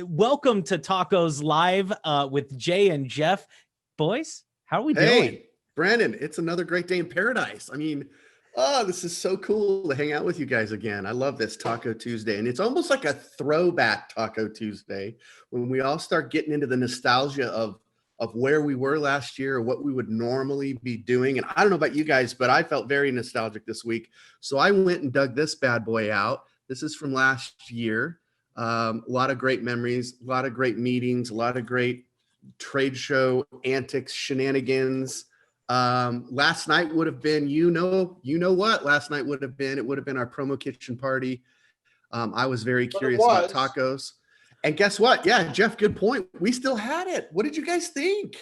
Welcome to Tacos Live with Jay and Jeff. Boys, how are we doing? Hey, Brandon, it's another great day in paradise. I mean, this is so cool to hang out with you guys again. I love this Taco Tuesday, and it's almost like a throwback Taco Tuesday when we all start getting into the nostalgia of where we were last year or what we would normally be doing. And I don't know about you guys, but I felt very nostalgic this week. So I went and dug this bad boy out. This is from last year. A lot of great memories, a lot of great meetings, a lot of great trade show antics, shenanigans. Last night would have been, what last night would have been. It would have been our promo kitchen party. I was very curious about tacos. And guess what? Yeah, Jeff, good point. We still had it. What did you guys think?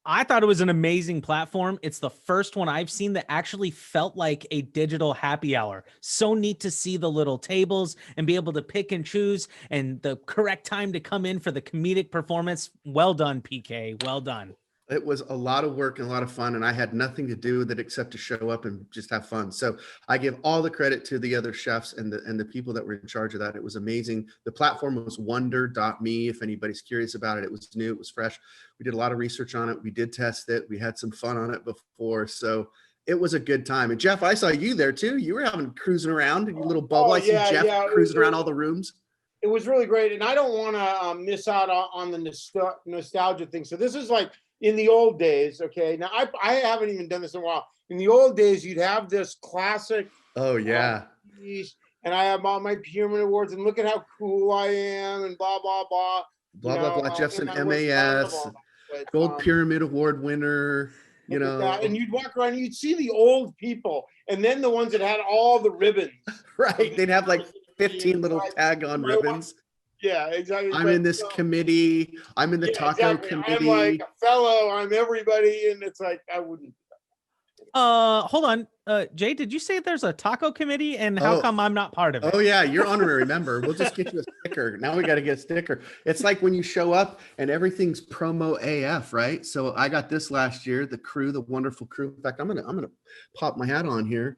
I thought it was an amazing platform. It's the first one I've seen that actually felt like a digital happy hour. So neat to see the little tables and be able to pick and choose and the correct time to come in for the comedic performance. Well done, PK. Well done. It was a lot of work and a lot of fun, and I had nothing to do with it except to show up and just have fun. So I give all the credit to the other chefs and the people that were in charge of that. It was amazing. The platform was wonder.me. If anybody's curious about it, it was new, it was fresh. We did a lot of research on it. We did test it. We had some fun on it before. So it was a good time. And Jeff, I saw you there too. You were cruising around in your little bubble. I see Jeff cruising around all the rooms. It was really great. And I don't want to miss out on the nostalgia thing. So this is like, in the old days, okay. Now I haven't even done this in a while. In the old days, you'd have this classic. Oh yeah. And I have all my pyramid awards, and look at how cool I am, and blah blah blah. Blah blah. Jeff's an MAS, Gold Pyramid Award winner. You know. And you'd walk around, and you'd see the old people, and then the ones that had all the ribbons. Right. They'd have like 15 little tag-on ribbons. Yeah, exactly. I'm in this committee. I'm in the taco committee. I'm like a fellow. I'm everybody, and it's like I wouldn't. Hold on, Jay. Did you say there's a taco committee, and how come I'm not part of it? Oh yeah, you're honorary member. We'll just get you a sticker. Now we got to get a sticker. It's like when you show up and everything's promo AF, right? So I got this last year. The crew, the wonderful crew. In fact, I'm gonna pop my hat on here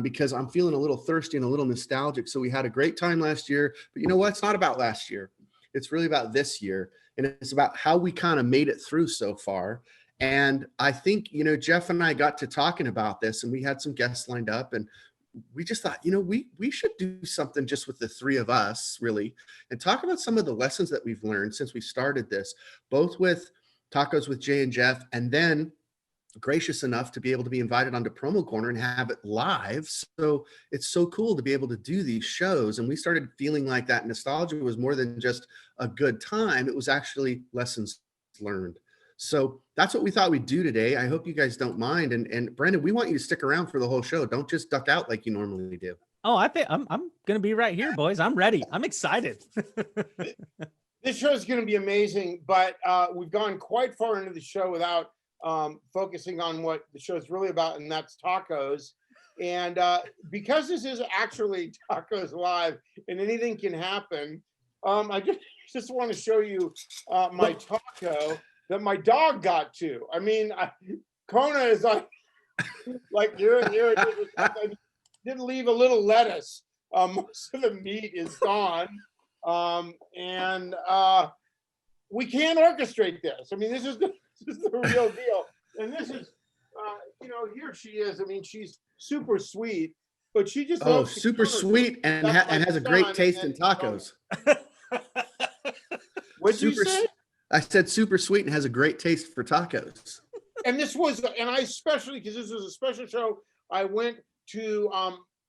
because I'm feeling a little thirsty and a little nostalgic. So we had a great time last year, but you know what? It's not about last year. It's really about this year, and it's about how we kind of made it through so far. And I think, Jeff and I got to talking about this, and we had some guests lined up, and we just thought, we should do something just with the three of us, really, and talk about some of the lessons that we've learned since we started this, both with Tacos with Jay and Jeff, and then gracious enough to be able to be invited onto Promo Corner and have it live. So it's so cool to be able to do these shows. And we started feeling like that nostalgia was more than just a good time. It was actually lessons learned. So that's what we thought we'd do today. I hope you guys don't mind. And Brandon, we want you to stick around for the whole show. Don't just duck out like you normally do. Oh, I think I'm going to be right here, boys. I'm ready. I'm excited. This show is going to be amazing, but we've gone quite far into the show without focusing on what the show is really about, and that's tacos. And because this is actually Tacos Live and anything can happen, I just want to show you my taco that my dog got to. I mean, Kona is like here. I didn't leave a little lettuce. Most of the meat is gone, and we can't orchestrate this. I mean, this is the real deal. And this is, here she is. I mean, she's super sweet, but she just super sweet and has a great taste in tacos. What'd you say? I said super sweet and has a great taste for tacos. And this was, and I especially, because this was a special show, I went to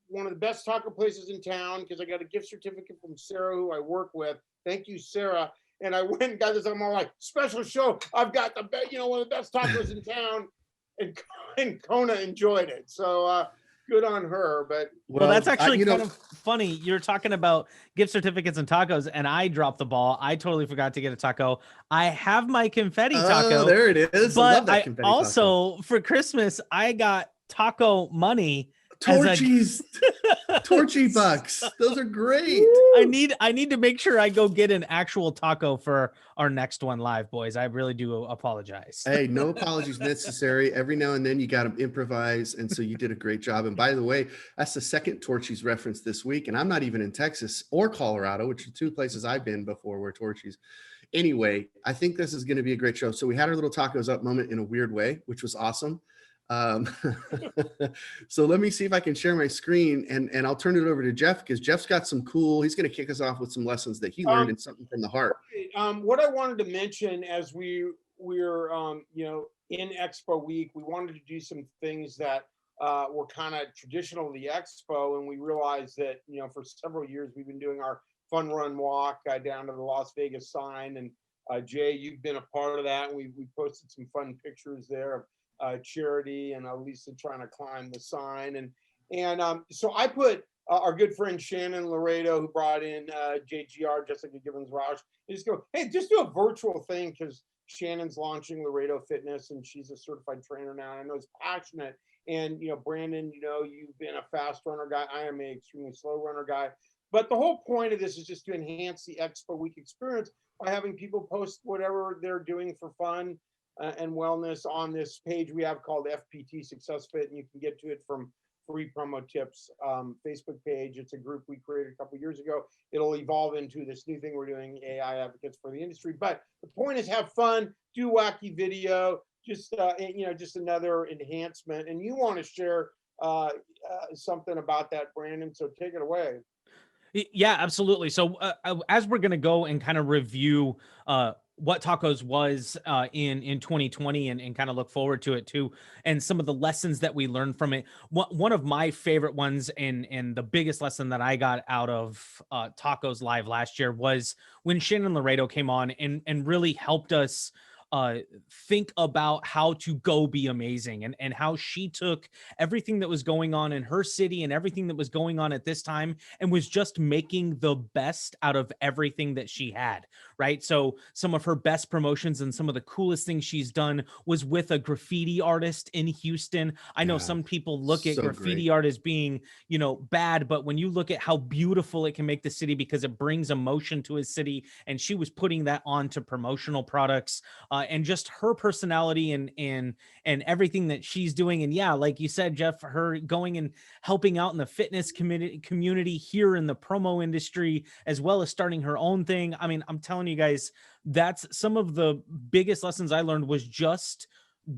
one of the best taco places in town because I got a gift certificate from Sarah, who I work with. Thank you, Sarah. And I went and got this. I'm all like, special show. I've got one of the best tacos in town. And Kona enjoyed it. So good on her. But well, that's actually kind of funny. You're talking about gift certificates and tacos, and I dropped the ball. I totally forgot to get a taco. I have my confetti taco. There it is. But I love that confetti taco. For Christmas, I got taco money. Torchies. Torchy bucks. Those are great. I need to make sure I go get an actual taco for our next one live, boys. I really do apologize. Hey, no apologies necessary. Every now and then you got to improvise. And so you did a great job. And by the way, that's the second Torchy's reference this week. And I'm not even in Texas or Colorado, which are two places I've been before where Torchy's. Anyway, I think this is going to be a great show. So we had our little tacos up moment in a weird way, which was awesome. So let me see if I can share my screen and I'll turn it over to Jeff because Jeff's got some cool, he's going to kick us off with some lessons that he learned and something from the heart. What I wanted to mention as we're in Expo Week, we wanted to do some things that were kind of traditional to the Expo, and we realized that for several years we've been doing our fun run walk down to the Las Vegas sign, and Jay, you've been a part of that, and we posted some fun pictures there of Charity and Lisa trying to climb the sign, and so I put our good friend Shannon Laredo, who brought in JGR, Jessica Gibbons Roush, and just go, hey, just do a virtual thing because Shannon's launching Laredo Fitness and she's a certified trainer now. I know he's passionate. And Brandon, you've been a fast runner guy. I am an extremely slow runner guy. But the whole point of this is just to enhance the Expo Week experience by having people post whatever they're doing for fun and wellness on this page we have called FPT Success Fit, and you can get to it from Free Promo Tips Facebook page. It's a group we created a couple years ago. It'll evolve into this new thing we're doing, AI Advocates for the Industry. But the point is have fun, do wacky video, just another enhancement. And you want to share something about that, Brandon, so take it away. Yeah, absolutely. So as we're going to go and kind of review what TACOS was in 2020 and kind of look forward to it too, and some of the lessons that we learned from it. One of my favorite ones and the biggest lesson that I got out of TACOS Live last year was when Shannon Laredo came on and really helped us think about how to go be amazing and how she took everything that was going on in her city and everything that was going on at this time and was just making the best out of everything that she had, right? So some of her best promotions and some of the coolest things she's done was with a graffiti artist in Houston. I know some people look at graffiti art as being, bad, but when you look at how beautiful it can make the city because it brings emotion to his city, and she was putting that onto promotional products, and just her personality and everything that she's doing. And yeah, like you said, Jeff, her going and helping out in the fitness community here in the promo industry, as well as starting her own thing. I mean, I'm telling you guys, that's some of the biggest lessons I learned was just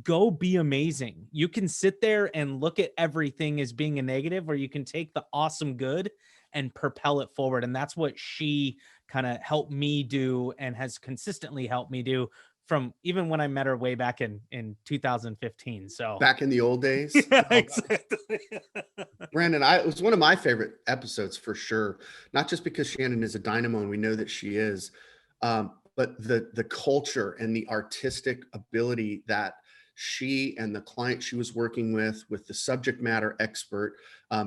go be amazing. You can sit there and look at everything as being a negative, or you can take the awesome good and propel it forward. And that's what she kind of helped me do and has consistently helped me do from even when I met her way back in 2015. So back in the old days. Yeah, exactly. Brandon, it was one of my favorite episodes for sure. Not just because Shannon is a dynamo and we know that she is, but the culture and the artistic ability that she and the client she was working with the subject matter expert,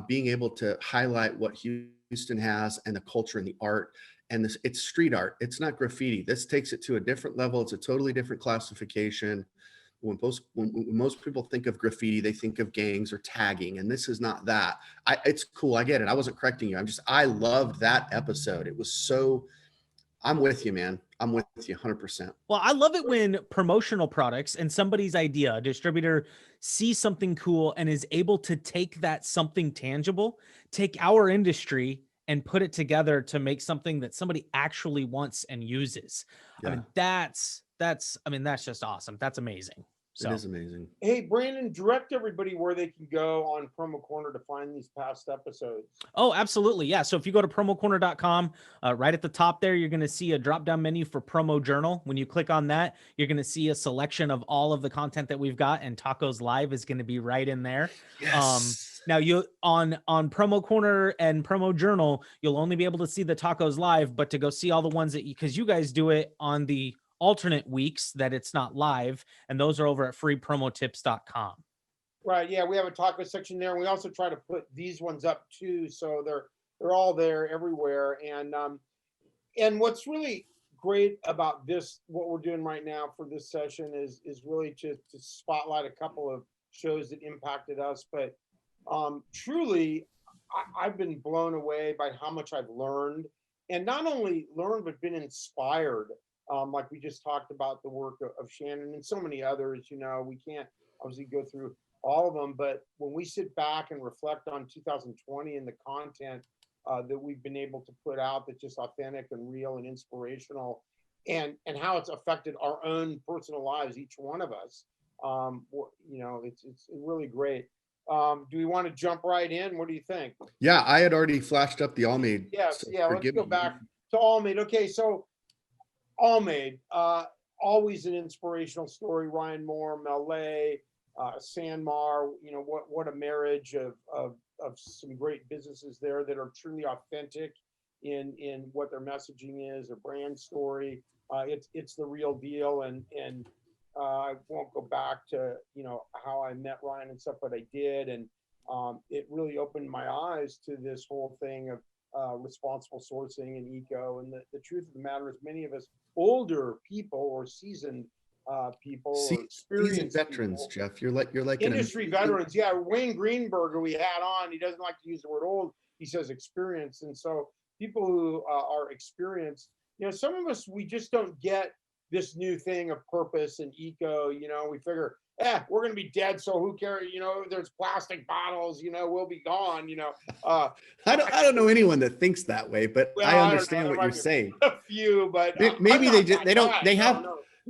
being able to highlight what Houston has and the culture and the art. And it's street art. It's not graffiti. This takes it to a different level. It's a totally different classification. When most people think of graffiti, they think of gangs or tagging, and this is not that. It's cool. I get it. I wasn't correcting you. I loved that episode. It was so, I'm with you, man. I'm with you 100%. Well, I love it when promotional products and somebody's idea, a distributor, sees something cool and is able to take that something tangible, take our industry and put it together to make something that somebody actually wants and uses. Yeah. I mean, that's just awesome. That's amazing. So. It is amazing. Hey, Brandon, direct everybody where they can go on Promo Corner to find these past episodes. Oh, absolutely. Yeah. So if you go to promocorner.com, right at the top there, you're going to see a drop-down menu for Promo Journal. When you click on that, you're going to see a selection of all of the content that we've got, and TACOS Live is going to be right in there. Yes. Now you on Promo Corner and Promo Journal, you'll only be able to see the TACOS Live, but to go see all the ones that because you guys do it on the alternate weeks that it's not live, and those are over at freepromotips.com. Right. Yeah, we have a taco section there, and we also try to put these ones up too, so they're all there everywhere. And what's really great about this, what we're doing right now for this session, is really to spotlight a couple of shows that impacted us. But truly, I've been blown away by how much I've learned, and not only learned but been inspired. Like we just talked about the work of Shannon and so many others. We can't obviously go through all of them, but when we sit back and reflect on 2020 and the content that we've been able to put out that's just authentic and real and inspirational, and how it's affected our own personal lives, each one of us, it's really great. Do we want to jump right in? What do you think? Yeah, I had already flashed up the All Made. Yes, So yeah, let's forgive go me. back to All Made. Okay, so All Made, always an inspirational story. Ryan Moore, Mel, Sanmar, what a marriage of some great businesses there that are truly authentic in what their messaging is, their brand story. It's the real deal, and I won't go back to how I met Ryan and stuff, but I did, and it really opened my eyes to this whole thing of responsible sourcing and eco. And the truth of the matter is, many of us older people or seasoned people or experienced Seasoned veterans, people, Jeff. You're like industry veterans. Yeah, Wayne Greenberger we had on. He doesn't like to use the word old. He says experience, and so people who are experienced. Some of us, we just don't get this new thing of purpose and eco. We figure, we're going to be dead, so who cares? There's plastic bottles. We'll be gone. I don't know anyone that thinks that way, but Well, I I don't understand know, what you're saying. a few, but Maybe no.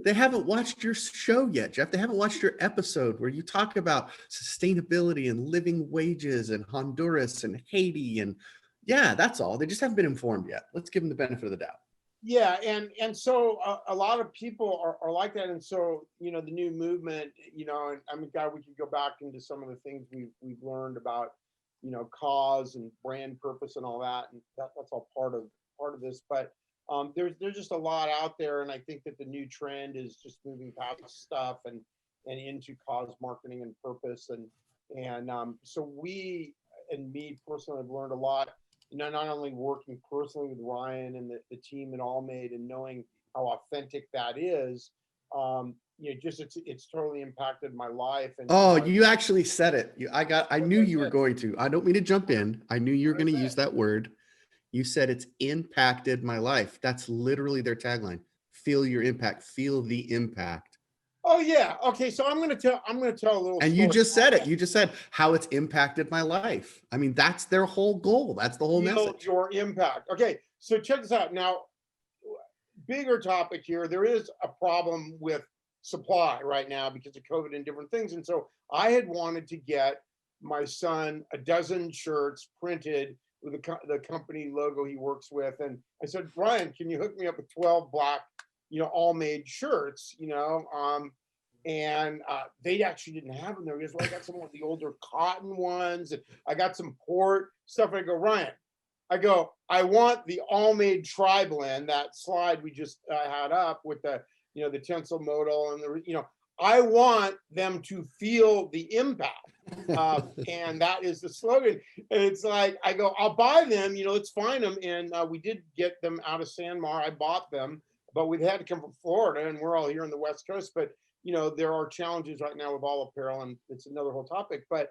they haven't watched your show yet, Jeff. They haven't watched your episode where you talk about sustainability and living wages and Honduras and Haiti, and yeah, that's all. They just haven't been informed yet. Let's give them the benefit of the doubt. Yeah, and so a lot of people are like that, and so the new movement, and I mean, God, we could go back into some of the things we've learned about, cause and brand purpose and all that, and that's all part of this. But there's just a lot out there, and I think that the new trend is just moving past stuff and into cause marketing and purpose, and so we and me personally have learned a lot. Not only working personally with Ryan and the team at All Made and knowing how authentic that is, just it's totally impacted my life. And you actually said it. I knew you were going to. I don't mean to jump in. I knew you were going to use that word. You said it's impacted my life. That's literally their tagline. Feel your impact. Feel the impact. Oh yeah. Okay. So I'm gonna tell a little. And story. you just said it. You just said how it's impacted my life. I mean, that's their whole goal. That's the whole message. Your impact. Okay. So check this out. Now, bigger topic here. There is a problem with supply right now because of COVID and different things. And so I had wanted to get my son a dozen shirts printed with the company logo he works with. And I said, Ryan, can you hook me up with 12 black, All Made shirts, and they actually didn't have them there. Because I got some of the older cotton ones, and I got some port stuff. And I go, Ryan, I want the All Made tri-blend, that slide we just had up with the, the Tencel modal and I want them to feel the impact. And that is the slogan. And it's like, I go, I'll buy them, let's find them. And we did get them out of Sanmar. I bought them, but we've had to come from Florida, and we're all here on the West Coast. But, there are challenges right now with all apparel, and it's another whole topic. But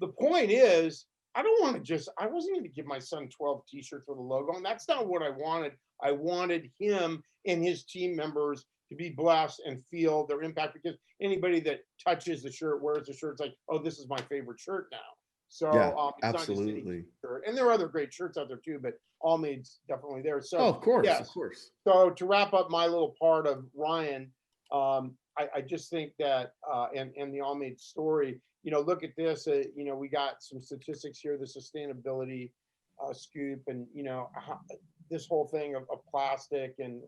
the point is, I wasn't going to give my son 12 t-shirts with a logo, and that's not what I wanted. I wanted him and his team members to be blessed and feel their impact, because anybody that touches the shirt, wears the shirt, it's like, oh, this is my favorite shirt now. So yeah, it's absolutely. Not just any shirt. And there are other great shirts out there too, but All Made's definitely there. So of course, yes. Of course. So to wrap up my little part of Ryan, I just think that and the All Made story, look at this, we got some statistics here, the sustainability scoop, and this whole thing of plastic, and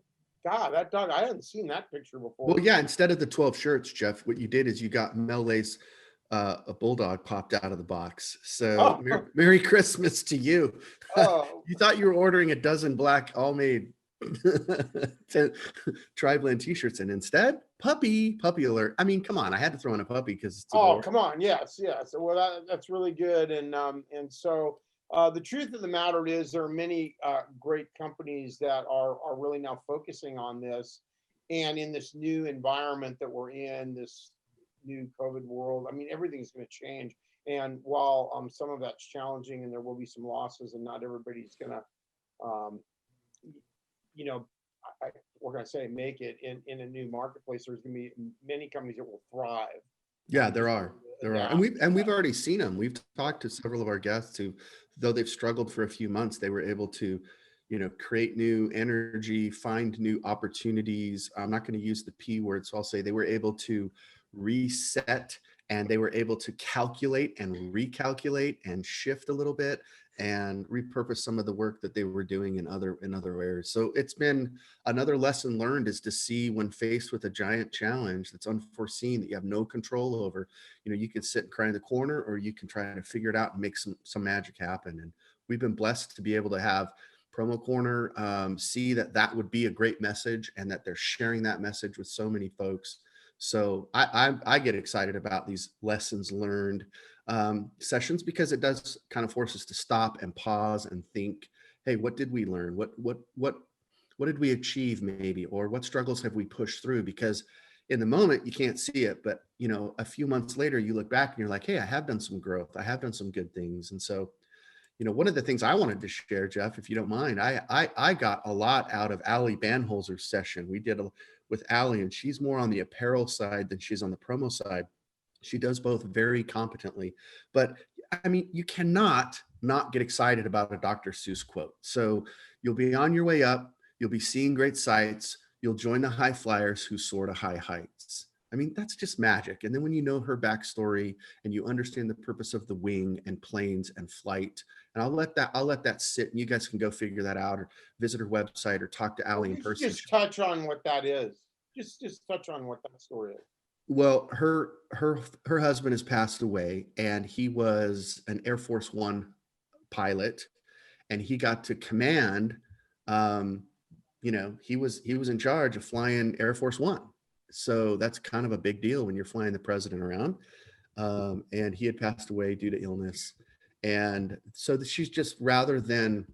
God, that dog, I hadn't seen that picture before. Well, yeah, instead of the 12 shirts, Jeff, what you did is you got Melee's a bulldog popped out of the box. So Merry Christmas to you. You thought you were ordering a dozen black All Made tri-blend t-shirts, and instead puppy alert. I mean, come on, I had to throw in a puppy because it's adorable. Come on, yes. Well, that's really good. And so the truth of the matter is, there are many great companies that are really now focusing on this, and in this new environment that we're in, this new COVID world, I mean, everything's going to change. And while some of that's challenging and there will be some losses and not everybody's gonna, you know, we're gonna say make it in a new marketplace, there's gonna be many companies that will thrive. Yeah, there are. And we've already seen them. We've talked to several of our guests who, though they've struggled for a few months, they were able to, create new energy, find new opportunities. I'm not going to use the P word, so I'll say they were able to reset, and they were able to calculate and recalculate and shift a little bit and repurpose some of the work that they were doing in other areas. So it's been another lesson learned, is to see when faced with a giant challenge that's unforeseen, that you have no control over, you can sit and cry in the corner, or you can try to figure it out and make some magic happen. And we've been blessed to be able to have Promo Corner see that would be a great message, and that they're sharing that message with so many folks. So I get excited about these lessons learned sessions, because it does kind of force us to stop and pause and think, hey, what did we learn? What did we achieve maybe? Or what struggles have we pushed through? Because in the moment you can't see it, but a few months later you look back and you're like, hey, I have done some growth. I have done some good things. And so, one of the things I wanted to share, Jeff, if you don't mind, I got a lot out of Allie Banholzer's session. We did with Allie, and she's more on the apparel side than she's on the promo side. She does both very competently. But I mean, you cannot not get excited about a Dr. Seuss quote. So you'll be on your way up, you'll be seeing great sights, you'll join the high flyers who soar to high heights. I mean, that's just magic. And then when you know her backstory and you understand the purpose of the wing and planes and flight, and I'll let that sit, and you guys can go figure that out, or visit her website, or talk to Allie in person. Just touch on what that is. Just touch on what that story is. Well, her husband has passed away, and he was an Air Force One pilot, and he got to command. He was in charge of flying Air Force One. So that's kind of a big deal when you're flying the president around. And he had passed away due to illness. And so she's just, rather than,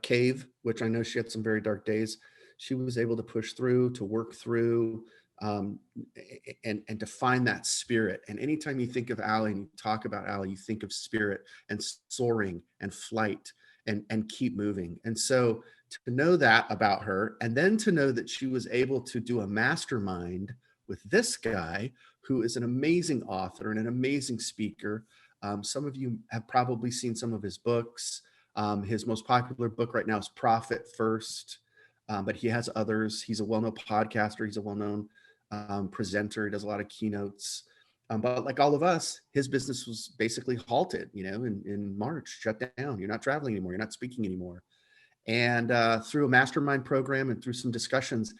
cave, which I know she had some very dark days, she was able to push through, to work through, and to find that spirit. And anytime you think of Allie and you talk about Allie, you think of spirit and soaring and flight and keep moving. And so to know that about her, and then to know that she was able to do a mastermind with this guy who is an amazing author and an amazing speaker. Some of you have probably seen some of his books. His most popular book right now is Profit First, but he has others. He's a well-known podcaster. He's a well-known presenter. He does a lot of keynotes. But like all of us, his business was basically halted, in March, shut down. You're not traveling anymore. You're not speaking anymore. And through a mastermind program and through some discussions,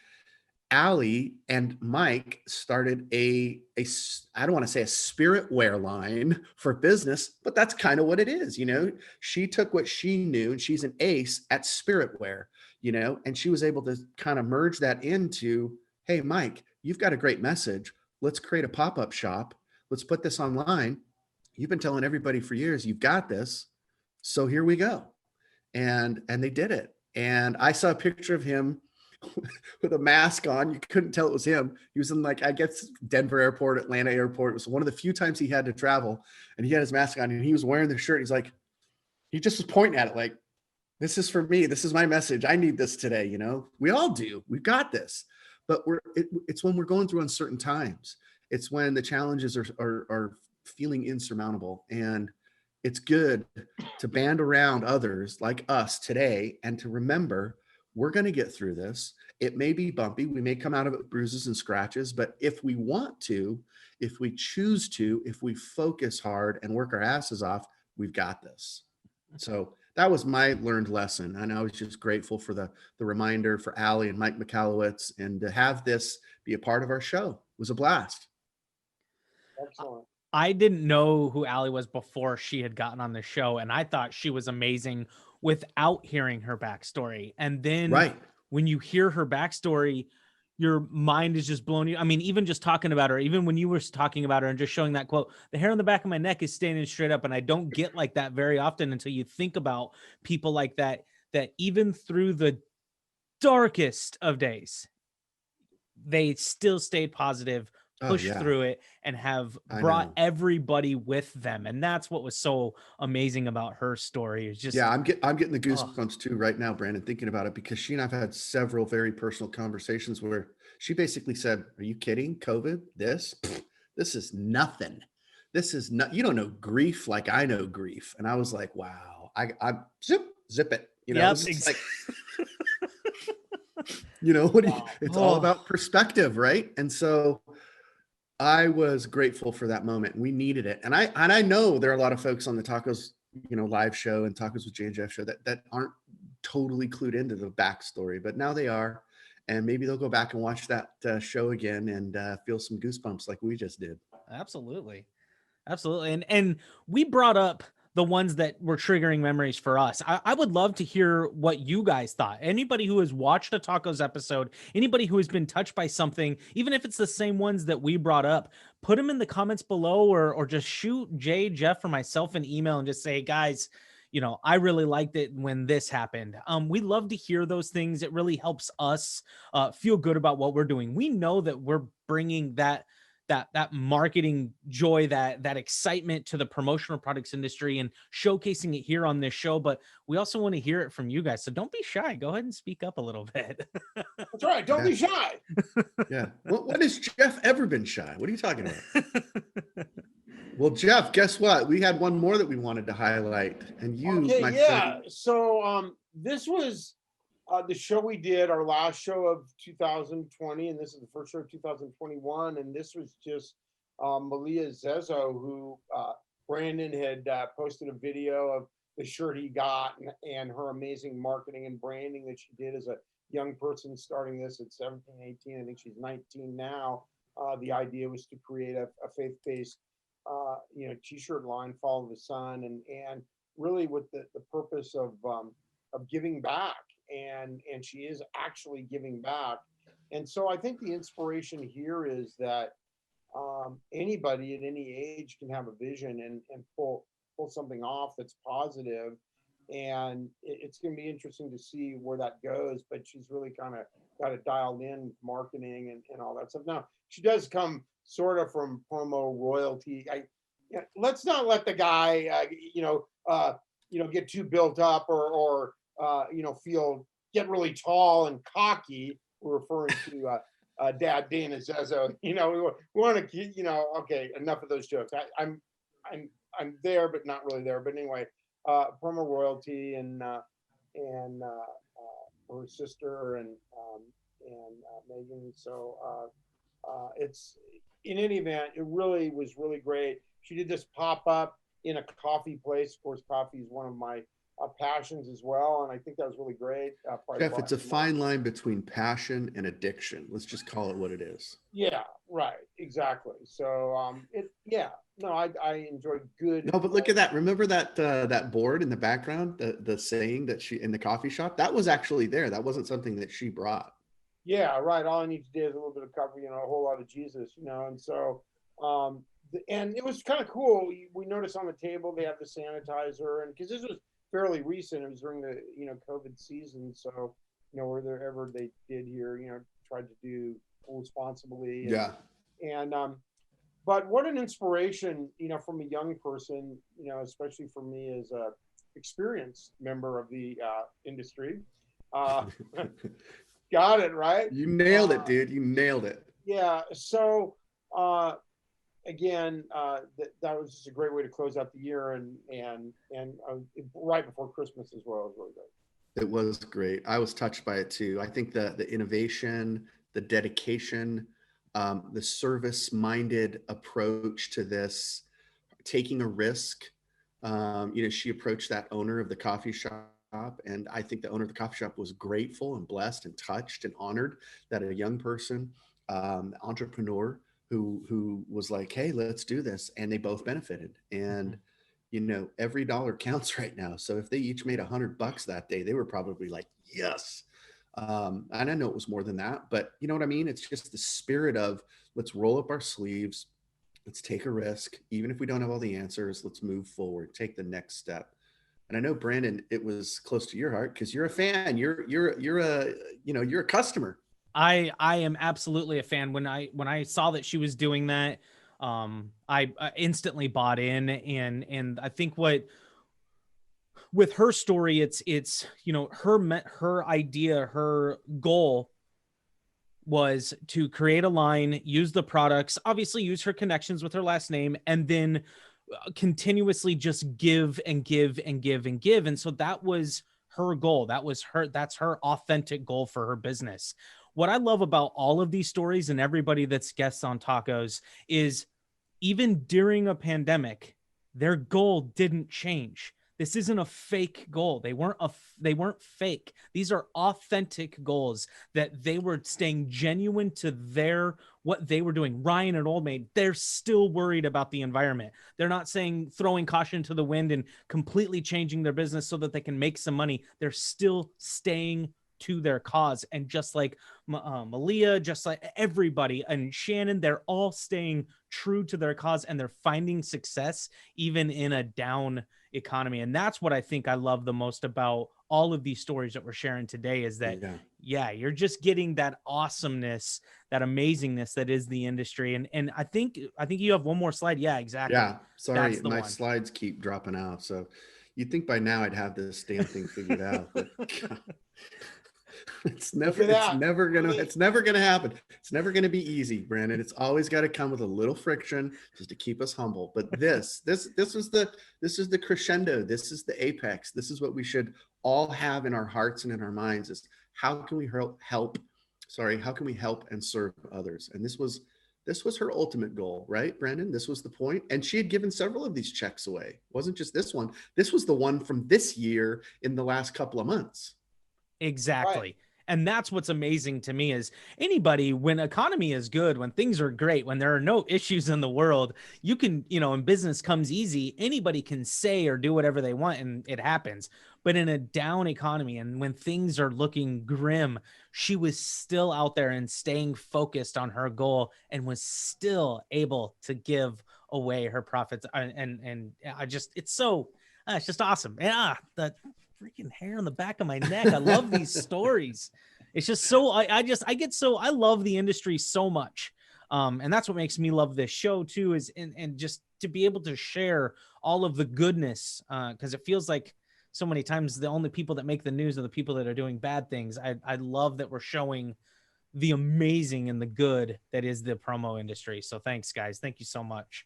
Allie and Mike started I don't want to say a spirit wear line for business, but that's kind of what it is. She took what she knew, and she's an ace at spirit wear, and she was able to kind of merge that into, hey, Mike, you've got a great message. Let's create a pop-up shop. Let's put this online. You've been telling everybody for years, you've got this. So here we go. And they did it. And I saw a picture of him with a mask on. You couldn't tell it was him. He was in, like, I guess, Denver airport, Atlanta airport. It was one of the few times he had to travel, and he had his mask on, and he was wearing the shirt. He's like, he just was pointing at it like, this is for me. This is my message. I need this today. We all do. We've got this. But it's when we're going through uncertain times. It's when the challenges are feeling insurmountable. And it's good to band around others like us today and to remember, we're going to get through this. It may be bumpy. We may come out of it with bruises and scratches, but if we want to, if we choose to, if we focus hard and work our asses off, we've got this. So that was my learned lesson. And I was just grateful for the reminder for Allie and Mike Michalowicz, and to have this be a part of our show. It was a blast. Excellent. I didn't know who Allie was before she had gotten on the show, and I thought she was amazing without hearing her backstory. And then when you hear her backstory, your mind is just blown. I mean, even just talking about her, even when you were talking about her and just showing that quote, the hair on the back of my neck is standing straight up. And I don't get like that very often until you think about people like that, that even through the darkest of days, they still stayed positive, Oh push yeah, through it and have I brought know. everybody with them. And that's what was so amazing about her story. Is just, Yeah, I'm getting the oh, goosebumps too right now, Brandon, thinking about it, because she and I've had several very personal conversations where she basically said, "Are you kidding? COVID? This? Pfft, this is nothing. This is not. You don't know grief like I know grief." And I was like, "Wow, I zip it." You know, yep. it's just like, what do you? Wow. It's all Oh, about perspective, right? And so I was grateful for that moment. We needed it. And I know there are a lot of folks on the Tacos, live show and Tacos with Jay Jeff show that aren't totally clued into the backstory, but now they are. And maybe they'll go back and watch that show again and feel some goosebumps like we just did. absolutely. Absolutely. And we brought up the ones that were triggering memories for us. I would love to hear what you guys thought. Anybody who has watched a Tacos episode, anybody who has been touched by something, even if it's the same ones that we brought up, put them in the comments below, or just shoot Jay, Jeff, or myself an email and just say, guys, I really liked it when this happened. We love to hear those things. It really helps us feel good about what we're doing. We know that we're bringing that marketing joy, that excitement to the promotional products industry and showcasing it here on this show, but we also want to hear it from you guys, so don't be shy. Go ahead and speak up a little bit. That's right. Don't Yeah. be shy. Yeah. What has Jeff ever been shy? What are you talking about? Well, Jeff, guess what? We had one more that we wanted to highlight. And you, Okay, my yeah. friend, So this was the show we did, our last show of 2020, and this is the first show of 2021. And this was just Malia Zezo, who Brandon had posted a video of the shirt he got, and her amazing marketing and branding that she did as a young person starting this at 17, 18. I think she's 19 now. The idea was to create a faith-based t-shirt line, Follow the Sun, and really with the purpose of giving back, and she is actually giving back. And so I think the inspiration here is that anybody at any age can have a vision and pull something off that's positive. And it's going to be interesting to see where that goes, but she's really kind of got it dialed in with marketing and all that stuff. Now she does come sort of from promo royalty. Let's not let the guy get too built up, or get really tall and cocky. We're referring to Dad Dana Zezo. We want to keep, okay, enough of those jokes. I'm there, but not really there. But anyway, promo royalty and her sister and Megan. So it's, in any event, it really was really great. She did this pop up in a coffee place. Of course, coffee is one of my passions as well, and I think that was really great. Jeff, it's a fine line between passion and addiction. Let's just call it what it is. Yeah, right, exactly. So I enjoyed good. No, but look at that. Remember that board in the background, the saying that she in the coffee shop? That was actually there. That wasn't something that she brought. Yeah, right. All I need to do is a little bit of cover, a whole lot of Jesus, and so and it was kind of cool. We noticed on the table they have the sanitizer, and because this was fairly recent, it was during the COVID season, so wherever they did here, tried to do responsibly. Yeah. And but what an inspiration, from a young person, especially for me as a experienced member of the industry. Got it right. You nailed it, dude. You nailed it. Yeah. So again, that was just a great way to close out the year, and right before Christmas as well. It was really great. It was great. I was touched by it too. I think the innovation, the dedication, the service-minded approach to this, taking a risk. She approached that owner of the coffee shop, and I think the owner of the coffee shop was grateful and blessed and touched and honored that a young person, entrepreneur, who was like, "Hey, let's do this," and they both benefited. And every dollar counts right now. So if they each made $100 that day, they were probably like, "Yes." And I know it was more than that, but you know what I mean? It's just the spirit of, let's roll up our sleeves. Let's take a risk. Even if we don't have all the answers, let's move forward, take the next step. And I know, Brandon, it was close to your heart because you're a fan. You're a customer. I am absolutely a fan. When I saw that she was doing that, I instantly bought in, and I think what with her story, it's her idea, her goal was to create a line, use the products, obviously use her connections with her last name, and then continuously just give and give and give and give. And so that was her goal. That's her authentic goal for her business. What I love about all of these stories and everybody that's guests on Tacos is even during a pandemic, their goal didn't change. This isn't a fake goal. They weren't fake. These are authentic goals that they were staying genuine to what they were doing. Ryan at Old Maid, they're still worried about the environment. They're not saying throwing caution to the wind and completely changing their business so that they can make some money. They're still staying to their cause. And just like Malia, just like everybody and Shannon, they're all staying true to their cause, and they're finding success even in a down economy. And that's what I think I love the most about all of these stories that we're sharing today is that, yeah, you're just getting that awesomeness, that amazingness that is the industry. And I think you have one more slide. Yeah, exactly. Yeah. Sorry, That's the my one. slides keep dropping out. So you'd think by now I'd have this damn thing figured out, but it's never gonna happen. It's never gonna be easy, Brandon. It's always got to come with a little friction just to keep us humble. But this is the crescendo. This is the apex. This is what we should all have in our hearts and in our minds is how can we how can we help and serve others? And this was her ultimate goal, right, Brandon? This was the point. And she had given several of these checks away. It wasn't just this one. This was the one from this year in the last couple of months. Exactly. Right. And that's what's amazing to me is anybody, when economy is good, when things are great, when there are no issues in the world, you can, and business comes easy, anybody can say or do whatever they want and it happens. But in a down economy and when things are looking grim, she was still out there and staying focused on her goal and was still able to give away her profits. And I just, it's just awesome. And the freaking hair on the back of my neck. I love these stories. It's just so I love the industry so much. And that's what makes me love this show too, is and just to be able to share all of the goodness. Cause it feels like so many times the only people that make the news are the people that are doing bad things. I love that we're showing the amazing and the good that is the promo industry. So thanks guys. Thank you so much.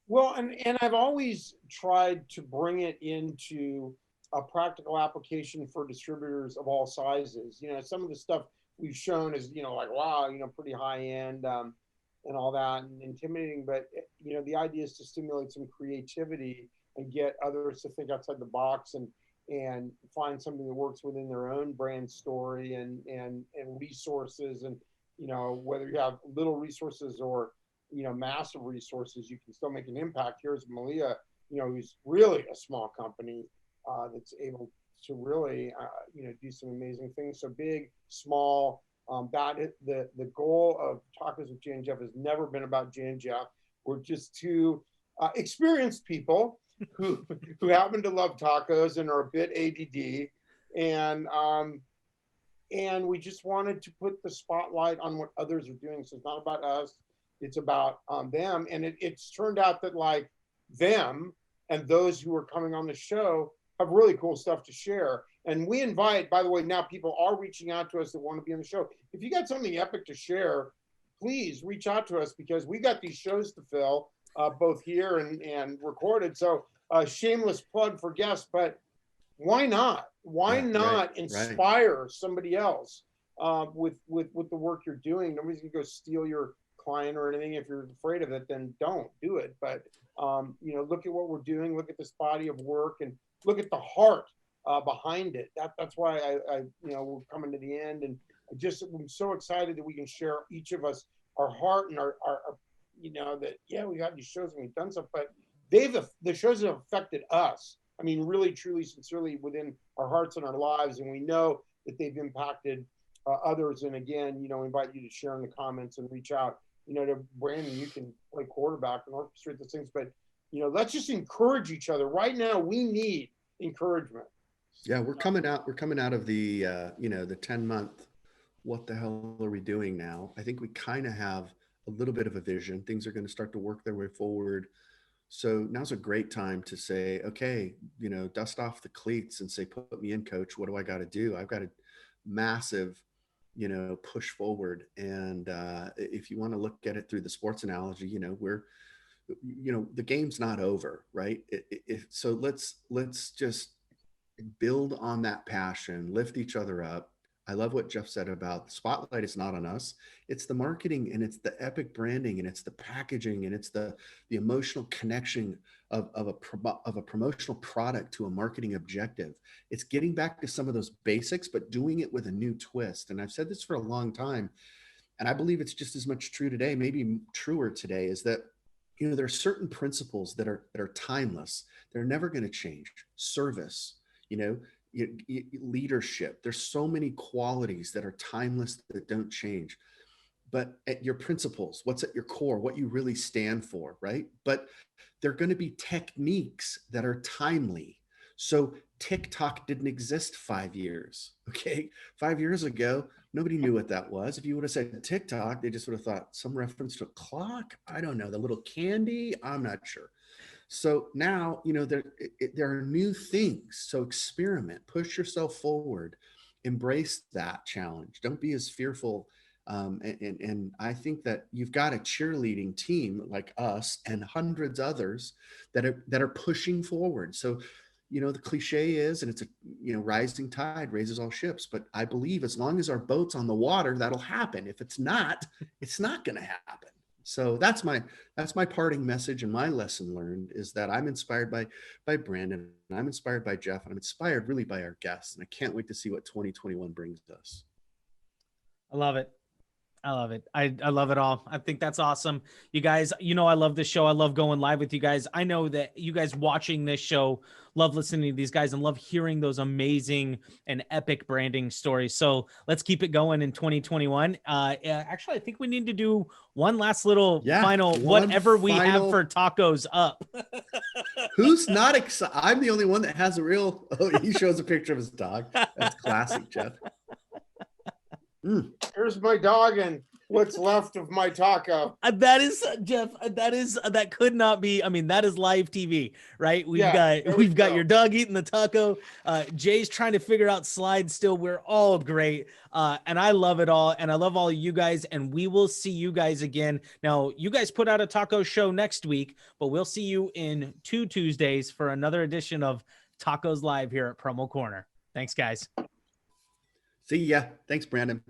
Well, and I've always tried to bring it into a practical application for distributors of all sizes. Some of the stuff we've shown is, like, wow, pretty high end and all that and intimidating. But, the idea is to stimulate some creativity and get others to think outside the box and find something that works within their own brand story and resources. And, whether you have little resources or, massive resources, you can still make an impact. Here's Malia, who's really a small company that's able to really, do some amazing things. So big, small, the goal of Tacos with Jay and Jeff has never been about Jay and Jeff. We're just two experienced people who happen to love tacos and are a bit ADD, and we just wanted to put the spotlight on what others are doing. So it's not about us; it's about them. And it's turned out that like them and those who are coming on the show have really cool stuff to share. And we invite, by the way, now people are reaching out to us that want to be on the show. If you got something epic to share, please reach out to us because we got these shows to fill, both here and recorded. So shameless plug for guests, but why not? Why not inspire somebody else with the work you're doing? Nobody's gonna go steal your client or anything. If you're afraid of it, then don't do it. But look at what we're doing. Look at this body of work and look at the heart behind it. That's why I we're coming to the end, and I'm so excited that we can share each of us our heart and our that we got these shows and we've done stuff, but the shows have affected us. I mean, really, truly, sincerely within our hearts and our lives, and we know that they've impacted others. And again, we invite you to share in the comments and reach out. To Brandon, you can play quarterback and orchestrate those things, but let's just encourage each other. Right now, we need encouragement. Yeah, we're coming out of the the 10-month what the hell are we doing now? I think we kind of have a little bit of a vision. Things are going to start to work their way forward. So now's a great time to say, okay, dust off the cleats and say, put me in, coach. What do I got to do? I've got a massive, push forward. And if you want to look at it through the sports analogy, the game's not over, right? So let's just build on that passion, lift each other up. I love what Jeff said about the spotlight is not on us. It's the marketing, and it's the epic branding, and it's the packaging, and it's the emotional connection of a promotional product to a marketing objective. It's getting back to some of those basics, but doing it with a new twist. And I've said this for a long time, and I believe it's just as much true today, maybe truer today, is that there are certain principles that are timeless. They're never going to change. Service, leadership. There's so many qualities that are timeless that don't change. But at your principles, what's at your core, what you really stand for, right? But they're going to be techniques that are timely. So TikTok didn't exist 5 years. Okay. 5 years ago, nobody knew what that was. If you would have said TikTok, they just would have thought some reference to a clock. I don't know, the little candy. I'm not sure. So now, there are new things. So experiment, push yourself forward, embrace that challenge. Don't be as fearful. And I think that you've got a cheerleading team like us and hundreds others that are pushing forward. So, the cliche is, and it's a, rising tide raises all ships. But I believe as long as our boat's on the water, that'll happen. If it's not, it's not going to happen. So that's my parting message, and my lesson learned is that I'm inspired by Brandon, and I'm inspired by Jeff, and I'm inspired really by our guests. And I can't wait to see what 2021 brings us. I love it. I love it. I love it all. I think that's awesome. You guys, I love this show. I love going live with you guys. I know that you guys watching this show love listening to these guys and love hearing those amazing and epic branding stories. So let's keep it going in 2021. Actually, I think we need to do one last little final, whatever we have for tacos up. Who's not excited? I'm the only one that has a real, he shows a picture of his dog. That's classic, Jeff. Here's my dog and what's left of my taco. That is, Jeff, that could not be, that is live TV, right? We've got your dog eating the taco. Jay's trying to figure out slides still. We're all great. And I love it all. And I love all of you guys, and we will see you guys again. Now, you guys put out a taco show next week, but we'll see you in 2 Tuesdays for another edition of Tacos Live here at Promo Corner. Thanks, guys. See ya. Thanks, Brandon.